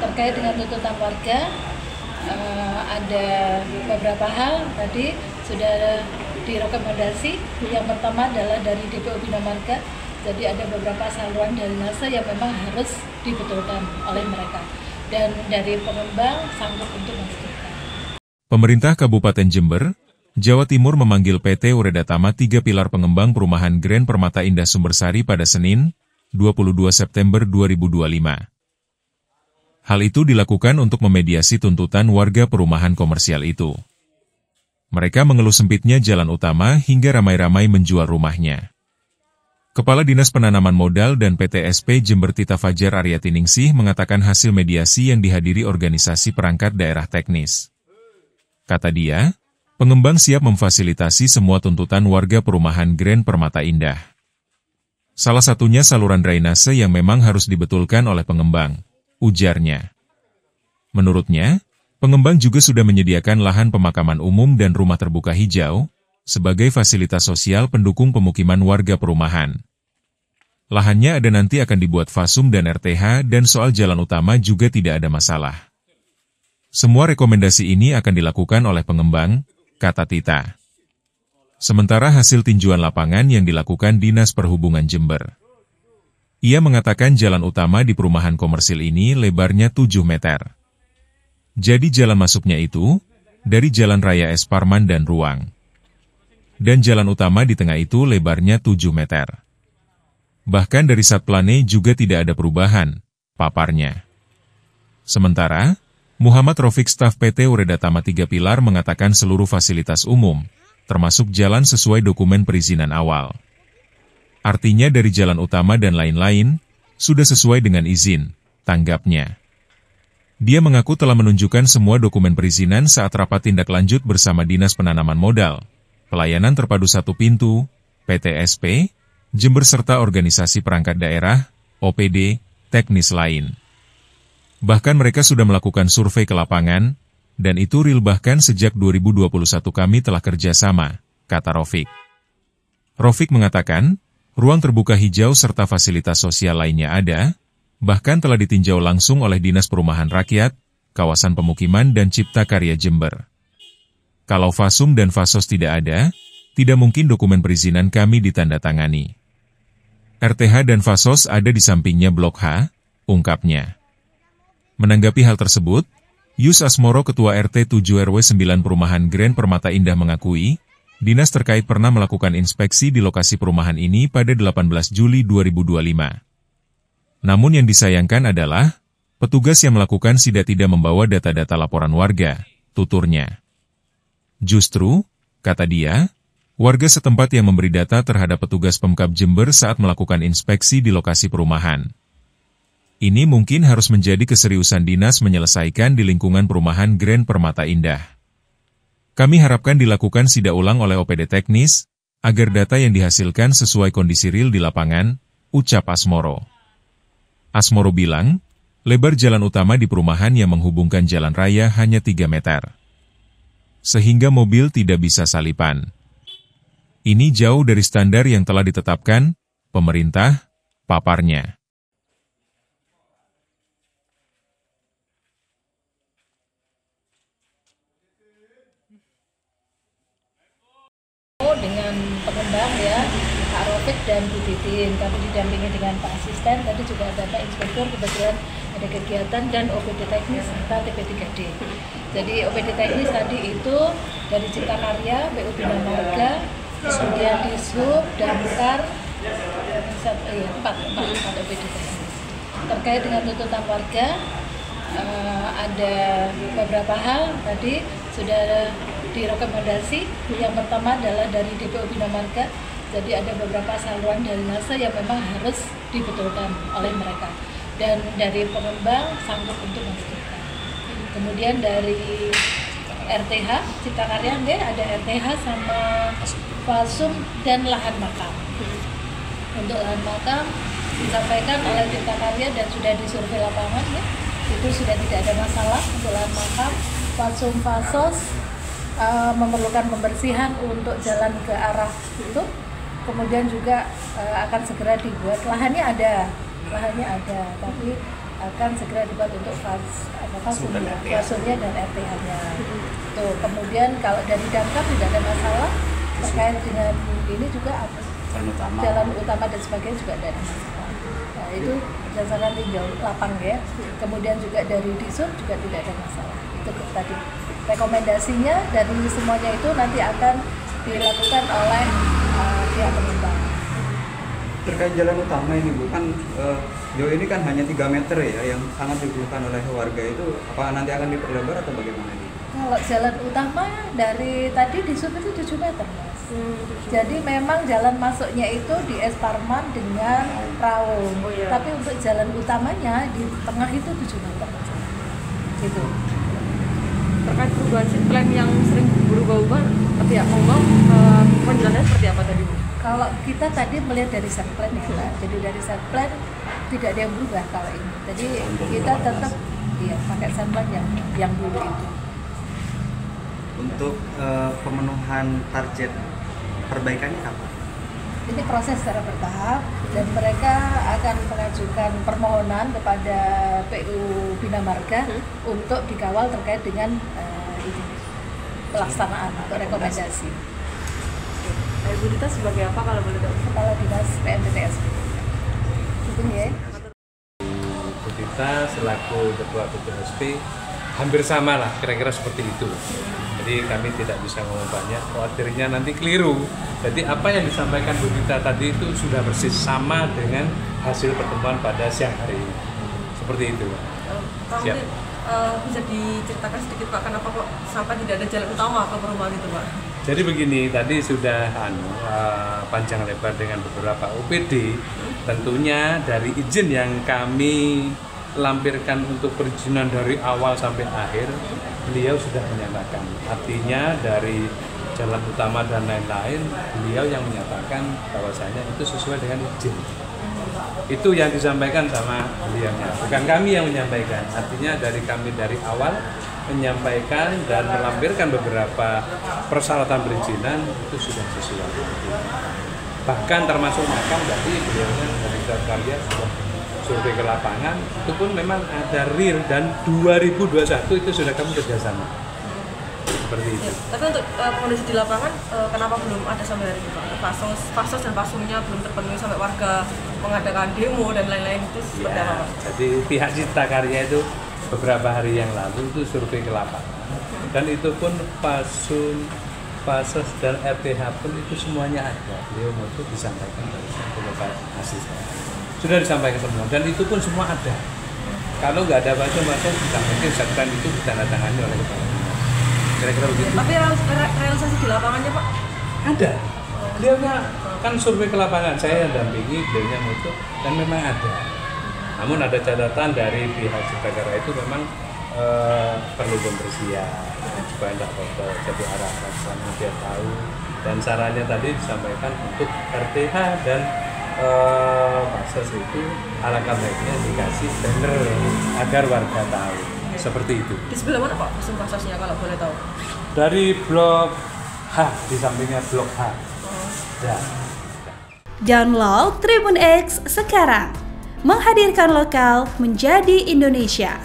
Terkait dengan tuntutan warga, ada beberapa hal tadi sudah direkomendasi. Yang pertama adalah dari DPO Bina Marga. Jadi ada beberapa saluran drainase yang memang harus dibetulkan oleh mereka. Dan dari pengembang sanggup untuk memastikan. Pemerintah Kabupaten Jember, Jawa Timur memanggil PT Uredatama 3 pilar pengembang perumahan Grand Permata Indah Sumbersari pada Senin, 22 September 2025. Hal itu dilakukan untuk memediasi tuntutan warga perumahan komersial itu. Mereka mengeluh sempitnya jalan utama hingga ramai-ramai menjual rumahnya. Kepala Dinas Penanaman Modal dan PTSP Jember Tita Fajar Aryatiningsih mengatakan hasil mediasi yang dihadiri organisasi perangkat daerah teknis. Kata dia, pengembang siap memfasilitasi semua tuntutan warga perumahan Grand Permata Indah. Salah satunya saluran drainase yang memang harus dibetulkan oleh pengembang, ujarnya. Menurutnya, pengembang juga sudah menyediakan lahan pemakaman umum dan rumah terbuka hijau sebagai fasilitas sosial pendukung pemukiman warga perumahan. Lahannya ada nanti akan dibuat fasum dan RTH dan soal jalan utama juga tidak ada masalah. Semua rekomendasi ini akan dilakukan oleh pengembang, kata Tita. Sementara hasil tinjauan lapangan yang dilakukan Dinas Perhubungan Jember. Ia mengatakan jalan utama di perumahan komersil ini lebarnya 7 meter. Jadi jalan masuknya itu, dari Jalan Raya S. Parman dan Ruang. Dan jalan utama di tengah itu lebarnya 7 meter. Bahkan dari Satplane juga tidak ada perubahan, paparnya. Sementara, Muhammad Rafiq staf PT Uredatama 3 Pilar mengatakan seluruh fasilitas umum, termasuk jalan sesuai dokumen perizinan awal. Artinya dari jalan utama dan lain-lain, sudah sesuai dengan izin, tanggapnya. Dia mengaku telah menunjukkan semua dokumen perizinan saat rapat tindak lanjut bersama Dinas Penanaman Modal, Pelayanan Terpadu Satu Pintu, PTSP, Jember serta organisasi perangkat daerah, OPD, teknis lain. Bahkan mereka sudah melakukan survei ke lapangan, dan itu real bahkan sejak 2021 kami telah kerjasama, kata Rafiq. Rafiq mengatakan, ruang terbuka hijau serta fasilitas sosial lainnya ada, bahkan telah ditinjau langsung oleh Dinas Perumahan Rakyat, Kawasan Pemukiman dan Cipta Karya Jember. Kalau fasum dan fasos tidak ada, tidak mungkin dokumen perizinan kami ditandatangani. RTH dan fasos ada di sampingnya Blok H, ungkapnya. Menanggapi hal tersebut, Yus Asmoro Ketua RT 7 RW 9 Perumahan Grand Permata Indah mengakui, dinas terkait pernah melakukan inspeksi di lokasi perumahan ini pada 18 Juli 2025. Namun yang disayangkan adalah, petugas yang melakukan sidak tidak membawa data-data laporan warga, tuturnya. Justru, kata dia, warga setempat yang memberi data terhadap petugas Pemkab Jember saat melakukan inspeksi di lokasi perumahan. Ini mungkin harus menjadi keseriusan dinas menyelesaikan di lingkungan perumahan Grand Permata Indah. Kami harapkan dilakukan sidak ulang oleh OPD teknis, agar data yang dihasilkan sesuai kondisi real di lapangan, ucap Asmoro. Asmoro bilang, lebar jalan utama di perumahan yang menghubungkan jalan raya hanya 3 meter. Sehingga mobil tidak bisa salipan. Ini jauh dari standar yang telah ditetapkan pemerintah, paparnya. Dengan pengembang ya, Pak Rafiq dan Bu Titin, kami didampingi dengan Pak Asisten, tadi juga ada Pak Inspektur, kebetulan ada kegiatan dan OPD teknis serta TP3D. Jadi OPD teknis tadi itu dari Cipta Karya, BU Bina Marga, kemudian Dishub, Damkar, 4 OPD teknis. Terkait dengan tuntutan warga, ada beberapa hal tadi sudah direkomendasi. Yang pertama adalah dari DPO Bina Marga. Jadi ada beberapa saluran drainase yang memang harus dibetulkan oleh mereka. Dan dari pengembang sanggup untuk memastikan. Kemudian dari RTH, Cipta Karya ada RTH sama fasum dan lahan makam. Untuk lahan makam disampaikan oleh Cipta Karya dan sudah disurvei lapangan ya. Itu sudah tidak ada masalah untuk lahan makam. Fasum fasos memerlukan pembersihan untuk jalan ke arah itu, kemudian juga akan segera dibuat. Lahannya ada, tapi akan segera dibuat untuk fasunnya dan RTH-nya. Tuh, kemudian kalau dari damkar tidak ada masalah terkait dengan ini juga jalan utama dan sebagainya juga tidak ada masalah. Nah, itu berdasarkan tinjau lapang ya. Kemudian juga dari Disub juga tidak ada masalah. Itu tadi rekomendasinya dari semuanya itu nanti akan dilakukan oleh pihak pengembang. Terkait jalan utama ini Bu, kan jauh ini kan hanya 3 meter ya yang sangat dikeluhkan oleh warga itu, apa nanti akan diperlebar atau bagaimana ini? Kalau jalan utama dari tadi di Sub itu 7 meter Mas. Jadi memang jalan masuknya itu di Es Parman dengan Raung. Tapi untuk jalan utamanya di tengah itu 7 meter. Gitu. Terkait perubahan seat plan yang sering berubah-ubah, pihak pengembang penjelasannya seperti apa tadi Bu? Kalau kita tadi melihat dari set plan ya Mbak, jadi dari set plan tidak ada yang berubah kalau ini. Jadi kita tetap pakai set plan yang dulu itu. Untuk pemenuhan target perbaikannya kapan? Ini proses secara bertahap dan mereka akan mengajukan permohonan kepada PU Bina Marga untuk dikawal terkait dengan pelaksanaan atau rekomendasi. Bu Dita sebagai apa kalau boleh tahu? Kepala Dinas PMTTS. Itu ya. Bu Dita selaku Ketua BPSP hampir sama lah, kira-kira seperti itu. Jadi kami tidak bisa ngomong banyak, khawatirnya nanti keliru. Jadi apa yang disampaikan Bu Dita tadi itu sudah persis sama dengan hasil pertemuan pada siang hari. Seperti itu. Pak, mungkin bisa diceritakan sedikit Pak, kenapa kok sampai tidak ada jalan utama ke perumahan itu Pak? Jadi begini, tadi sudah panjang lebar dengan beberapa OPD. Tentunya dari izin yang kami lampirkan untuk perizinan dari awal sampai akhir, beliau sudah menyatakan. Artinya dari jalan utama dan lain-lain, beliau yang menyatakan bahwasanya itu sesuai dengan izin. Itu yang disampaikan sama beliaunya, bukan kami yang menyampaikan. Artinya dari kami dari awal menyampaikan dan melampirkan beberapa persyaratan perizinan itu sudah sesuai. Bahkan termasuk makam berarti beliaunya dari Karya sudah survei ke lapangan, itu pun memang ada real dan 2021 itu sudah kami kerjasama. Seperti itu. Tapi untuk kondisi di lapangan, kenapa belum ada sampai hari ini Pak? Fasos dan pasungnya belum terpenuhi sampai warga mengadakan demo dan lain-lain itu seperti apa Pak? Jadi pihak Cipta Karya itu beberapa hari yang lalu itu survei ke lapangan. Dan itu pun Fasos dan RTH pun itu semuanya ada. Beliau mau itu disampaikan dari beberapa hasil. Sudah disampaikan semua dan itu pun semua ada. Kalau nggak ada pasung tidak mungkin setkan itu ditandatangani oleh kepala dinas. Kira-kira begitu. Tapi realisasi di lapangannya Pak? Ada. Beliau kan survei ke lapangan, saya yang dampingi beliaunya itu dan memang ada. Namun ada catatan dari pihak Cipta Karya itu memang perlu pembersihan supaya tidak kotor, jadi arah sana dia tahu. Dan sarannya tadi disampaikan untuk RTH dan Fasos itu alangkah baiknya dikasih banner agar warga tahu. Seperti itu. Di sebelah mana Pak Fasosnya kalau boleh tahu? Dari blok H, di sampingnya blok H. Ya. Download Tribun X sekarang, menghadirkan lokal menjadi Indonesia.